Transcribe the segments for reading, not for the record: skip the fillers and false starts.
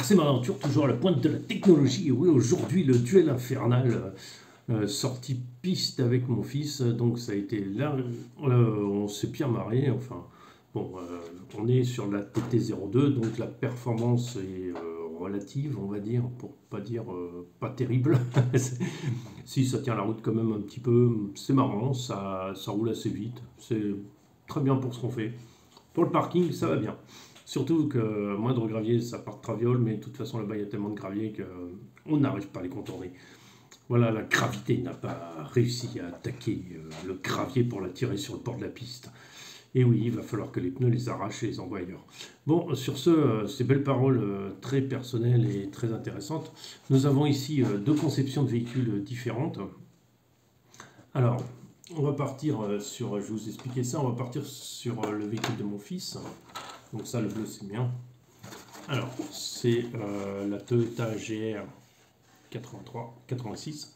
RC Aventure, toujours à la pointe de la technologie. Et oui, aujourd'hui, le duel infernal sorti piste avec mon fils. Donc, ça a été là, on s'est bien marré. Enfin, bon, on est sur la TT02, donc la performance est relative, on va dire, pour pas dire pas terrible. Si, ça tient la route quand même un petit peu. C'est marrant, ça roule assez vite. C'est très bien pour ce qu'on fait. Pour le parking, ça va bien. Surtout que moindre gravier, ça part de traviole, mais de toute façon là-bas il y a tellement de gravier qu'on n'arrive pas à les contourner. Voilà, la gravité n'a pas réussi à attaquer le gravier pour l'attirer sur le bord de la piste. Et oui, il va falloir que les pneus les arrachent et les envoient ailleurs. Bon, sur ces belles paroles très personnelles et très intéressantes, nous avons ici deux conceptions de véhicules différentes. Alors, on va partir sur, je vais vous expliquer ça, on va partir sur le véhicule de mon fils. Donc ça, le bleu, c'est bien. Alors, c'est la Toyota GR 86,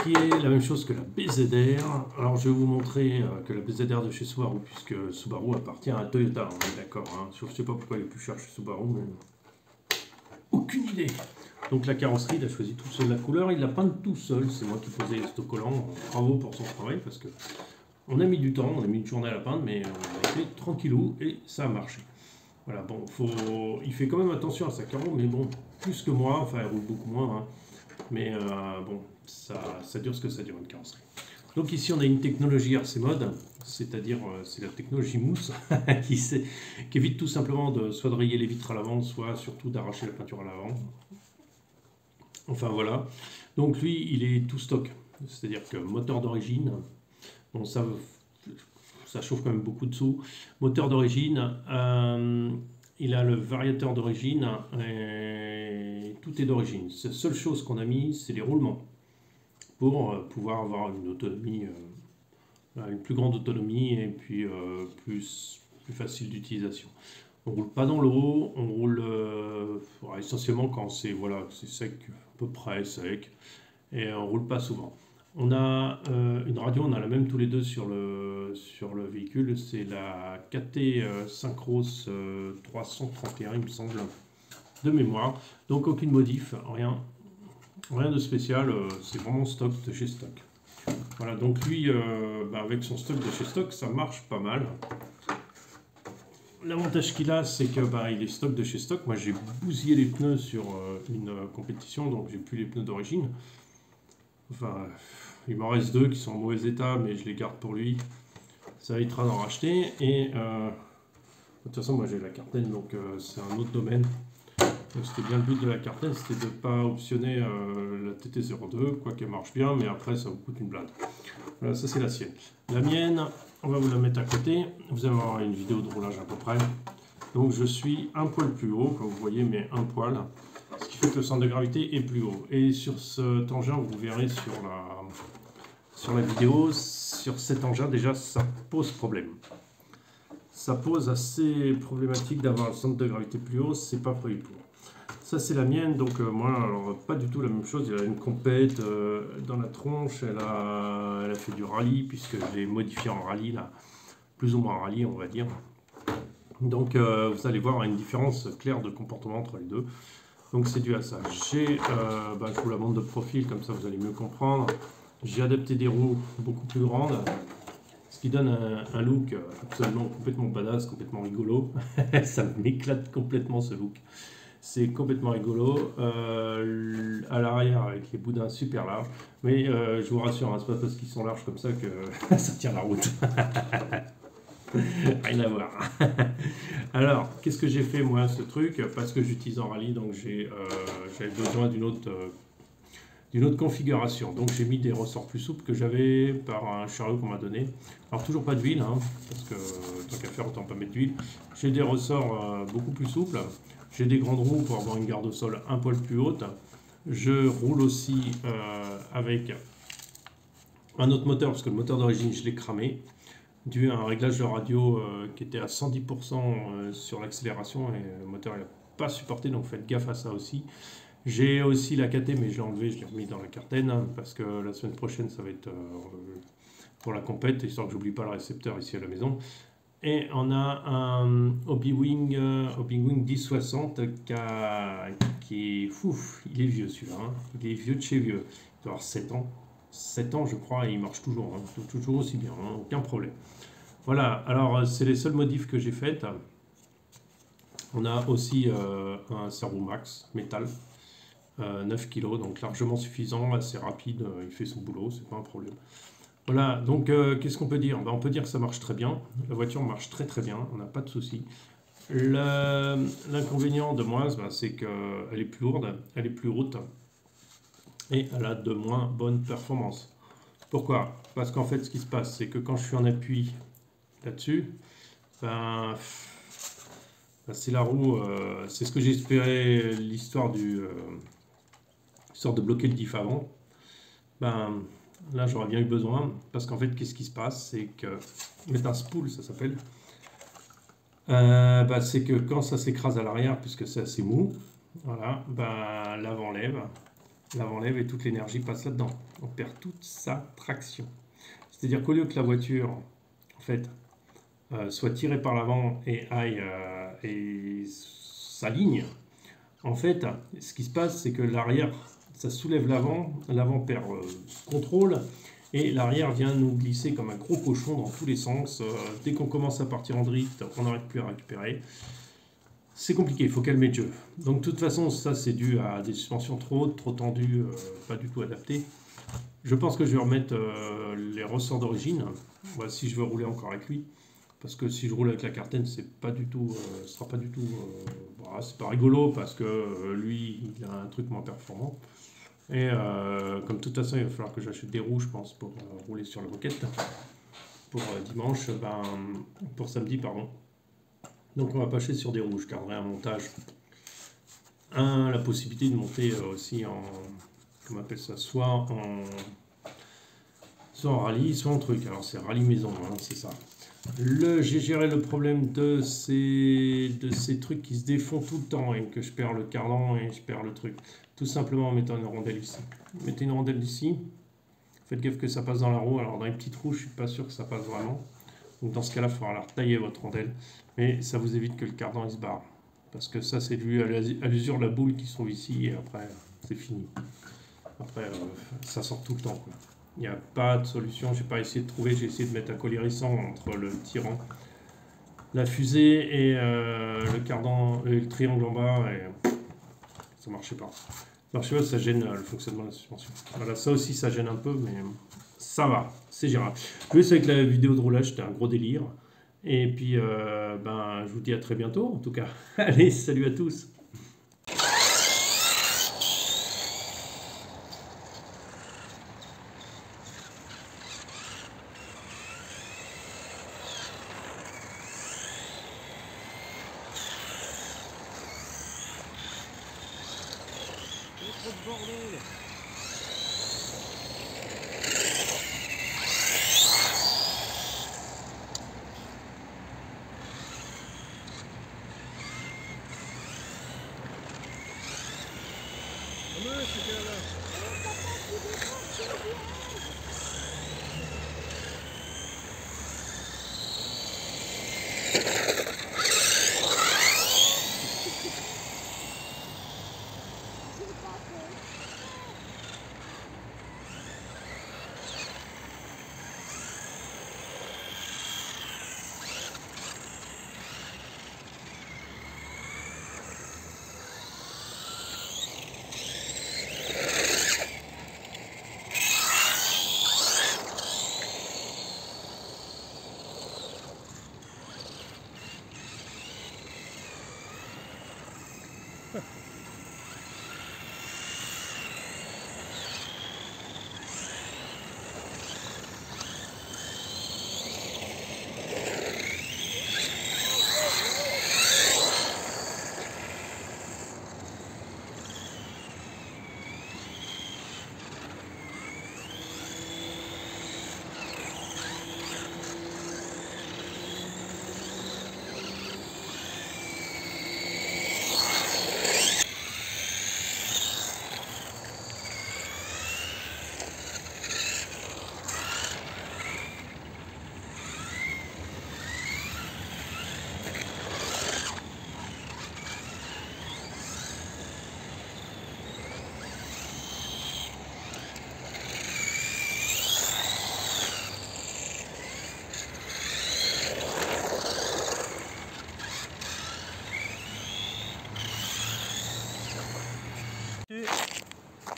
qui est la même chose que la BZR. Alors, je vais vous montrer que la BZR de chez Subaru, puisque Subaru appartient à Toyota, on est d'accord. Hein. Je ne sais pas pourquoi il est plus cher chez Subaru, mais aucune idée. Donc la carrosserie, il a choisi tout seul la couleur, il l'a peinte tout seul, c'est moi qui posais les autocollants. Bravo pour son travail, parce que on a mis du temps, on a mis une journée à la peindre, mais on a été tranquillou et ça a marché. Voilà, bon, il fait quand même attention à sa carreau, mais bon, plus que moi, enfin, il roule beaucoup moins, hein, mais bon, ça dure ce que ça dure, une carrosserie. Donc ici, on a une technologie RC Mode, c'est-à-dire, c'est la technologie mousse, qui évite tout simplement soit de rayer les vitres à l'avant, soit surtout d'arracher la peinture à l'avant. Enfin, voilà. Donc lui, il est tout stock, c'est-à-dire que moteur d'origine, bon, ça chauffe quand même beaucoup dessous. Moteur d'origine, il a le variateur d'origine, et tout est d'origine. La seule chose qu'on a mis, c'est les roulements, pour pouvoir avoir une autonomie, une plus grande autonomie, et puis plus facile d'utilisation. On ne roule pas dans l'eau, on roule essentiellement quand c'est sec, à peu près sec, et on ne roule pas souvent. On a une radio, on a la même tous les deux sur le véhicule, c'est la KT Synchros 331, il me semble, de mémoire. Donc aucune modif, rien de spécial, c'est vraiment stock de chez stock. Voilà, donc lui, avec son stock de chez stock, ça marche pas mal. L'avantage qu'il a, c'est que il est stock de chez stock. Moi, j'ai bousillé les pneus sur une compétition, donc j'ai plus les pneus d'origine. Enfin, il m'en reste deux qui sont en mauvais état, mais je les garde pour lui. Ça évitera d'en racheter. Et de toute façon, moi j'ai la Carten, donc c'est un autre domaine. C'était bien le but de la Carten, c'était de ne pas optionner la TT02, quoi qu'elle marche bien, mais après ça vous coûte une blinde. Voilà, ça c'est la sienne. La mienne, on va vous la mettre à côté. Vous allez avoir une vidéo de roulage à peu près. Donc je suis un poil plus haut, comme vous voyez, mais un poil. Ce qui fait que le centre de gravité est plus haut. Et sur cet engin, vous verrez sur la vidéo, sur cet engin, déjà, ça pose problème. Ça pose assez problématique d'avoir le centre de gravité plus haut, c'est pas prévu pour. Ça, c'est la mienne, donc moi, alors, pas du tout la même chose. Il y a une compète dans la tronche, elle a fait du rallye, puisque je l'ai modifié en rallye, là, plus ou moins en rallye, on va dire. Donc, vous allez voir une différence claire de comportement entre les deux. Donc c'est dû à ça. Je vous la montre de profil, comme ça vous allez mieux comprendre. J'ai adapté des roues beaucoup plus grandes, ce qui donne un look absolument complètement badass, complètement rigolo. Ça m'éclate complètement ce look. C'est complètement rigolo. À l'arrière avec les boudins super larges. Mais je vous rassure, hein, c'est pas parce qu'ils sont larges comme ça que ça tient la route. Rien à voir. Alors, qu'est-ce que j'ai fait moi ce truc? Parce que j'utilise en rallye, donc j'avais besoin d'une autre configuration. Donc j'ai mis des ressorts plus souples que j'avais par un chariot qu'on m'a donné. Alors toujours pas d'huile, hein, parce que tant qu'à faire, autant pas mettre d'huile. J'ai des ressorts beaucoup plus souples. J'ai des grandes roues pour avoir une garde au sol un poil plus haute. Je roule aussi avec un autre moteur, parce que le moteur d'origine, je l'ai cramé, dû à un réglage de radio qui était à 110% sur l'accélération, et le moteur n'a pas supporté, donc faites gaffe à ça aussi. J'ai aussi la KT, mais je l'ai enlevé, je l'ai remis dans la Carten, hein, parce que la semaine prochaine, ça va être pour la compète, histoire que j'oublie pas le récepteur ici à la maison. Et on a un Hobby-Wing 1060 qui est fou, il est vieux celui-là, hein. Il est vieux de chez vieux. Il doit avoir 7 ans. 7 ans je crois et il marche toujours, hein. Toujours aussi bien, hein. Aucun problème. Voilà, alors c'est les seules modifs que j'ai faites. On a aussi un Servo Max métal, 9 kg, donc largement suffisant, assez rapide, il fait son boulot, c'est pas un problème. Voilà, donc qu'est-ce qu'on peut dire? Ben, on peut dire que ça marche très bien, la voiture marche très très bien, on n'a pas de souci. L'inconvénient de moins, ben, c'est qu'elle est plus lourde, elle est plus haute et elle a de moins bonnes performances. Pourquoi? Parce qu'en fait, ce qui se passe, c'est que quand je suis en appui là-dessus, ben, c'est la roue, c'est ce que j'espérais, l'histoire de bloquer le diff avant. Ben, là, j'aurais bien eu besoin, parce qu'en fait, qu'est-ce qui se passe? C'est que, mettre un spool, ça s'appelle, c'est que quand ça s'écrase à l'arrière, puisque c'est assez mou, voilà, ben, l'avant lève et toute l'énergie passe là-dedans. On perd toute sa traction. C'est-à-dire qu'au lieu que la voiture, en fait, soit tirée par l'avant et aille et s'aligne, en fait, ce qui se passe, c'est que l'arrière, ça soulève l'avant perd contrôle, et l'arrière vient nous glisser comme un gros cochon dans tous les sens. Dès qu'on commence à partir en drift, on n'arrive plus à récupérer. C'est compliqué, il faut calmer le jeu. Donc de toute façon, ça c'est dû à des suspensions trop hautes, trop tendues, pas du tout adaptées. Je pense que je vais remettre les ressorts d'origine, si je veux rouler encore avec lui. Parce que si je roule avec la Carten, c'est pas du tout, ce sera pas du tout, c'est pas rigolo parce que lui, il a un truc moins performant. Et comme de toute façon, il va falloir que j'achète des roues, je pense, pour rouler sur la moquette. Pour dimanche, pour samedi, pardon. Donc on va passer sur des roues. Je garderai un montage. La possibilité de monter aussi en, comment on appelle ça, soit en rallye, soit en truc. Alors c'est rallye maison, hein, c'est ça. J'ai géré le problème de ces trucs qui se défont tout le temps et que je perds le cardan et je perds le truc. Tout simplement en mettant une rondelle ici. Mettez une rondelle ici. Faites gaffe que ça passe dans la roue. Alors dans les petites roues, je suis pas sûr que ça passe vraiment. Donc dans ce cas-là, il faudra la retailler votre rondelle. Mais ça vous évite que le cardan il se barre. Parce que ça, c'est dû à l'usure de la boule qui se trouve ici et après, c'est fini. Après, ça sort tout le temps, quoi. Il n'y a pas de solution, j'ai pas essayé de trouver, j'ai essayé de mettre un collier rissant entre le tirant, la fusée et le cardan, et le triangle en bas, et ça marchait pas. Ça marchait pas, ça gêne le fonctionnement de la suspension. Voilà, ça aussi ça gêne un peu, mais ça va, c'est gérable. Juste avec la vidéo de roulage, c'était un gros délire. Et puis, je vous dis à très bientôt, en tout cas. Allez, salut à tous. Trop de bordel. Comment c'est là?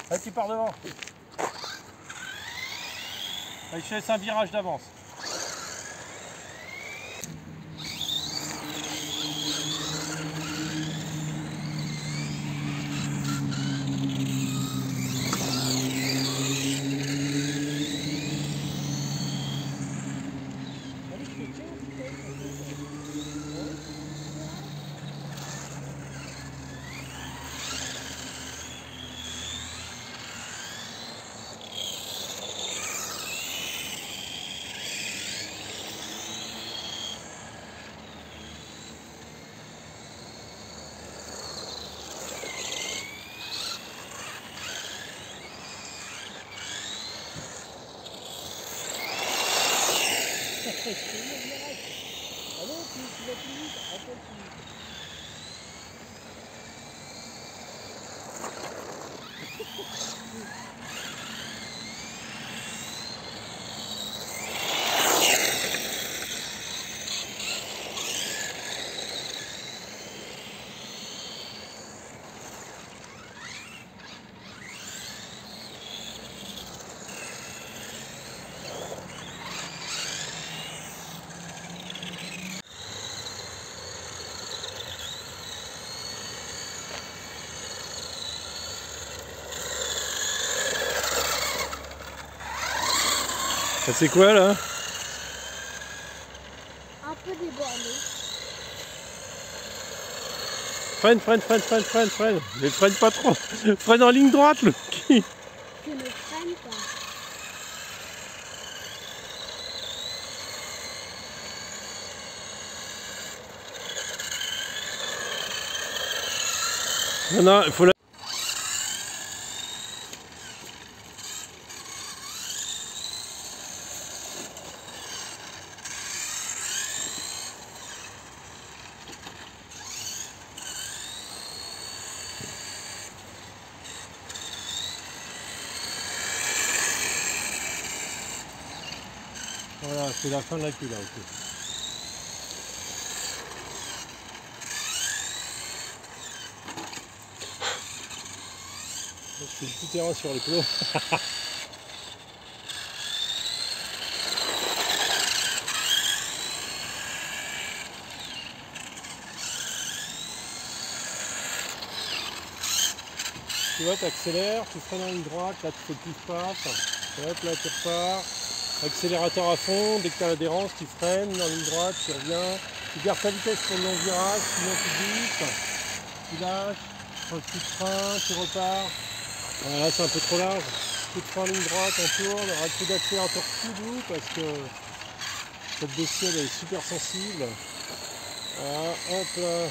Allez, tu pars devant. Allez, je te laisse un virage d'avance. Allez, tu vas plus vite, attends plus vite. C'est quoi là? Un peu débordé. Freine. Mais freine pas trop. Freine en ligne droite, le qui. Je ne freine pas. Non, il faut la... Voilà, c'est la fin de la queue là, ok. Je fais le tout terrain sur les plots. Tu vois, tu accélères, tu freines en ligne droite, là tu fais plus de passe, hop, là tu repars, accélérateur à fond, dès que tu as l'adhérence, tu freines en ligne droite, tu reviens, tu gardes ta vitesse pour le long virage, sinon tu glissses, tu lâches, tu freins, tu repars. Voilà, là c'est un peu trop large, coup de frein en ligne droite, on tourne, arrête plus d'accélérateur tout doux parce que cette bestiole elle est super sensible. Voilà, hop là.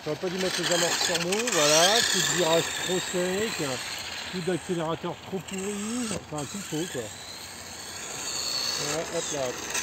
J'aurais pas dû mettre les amortisseurs mous, voilà, coup de virage trop sec, coup d'accélérateur trop pourri, enfin tout faux quoi. Voilà, hop là.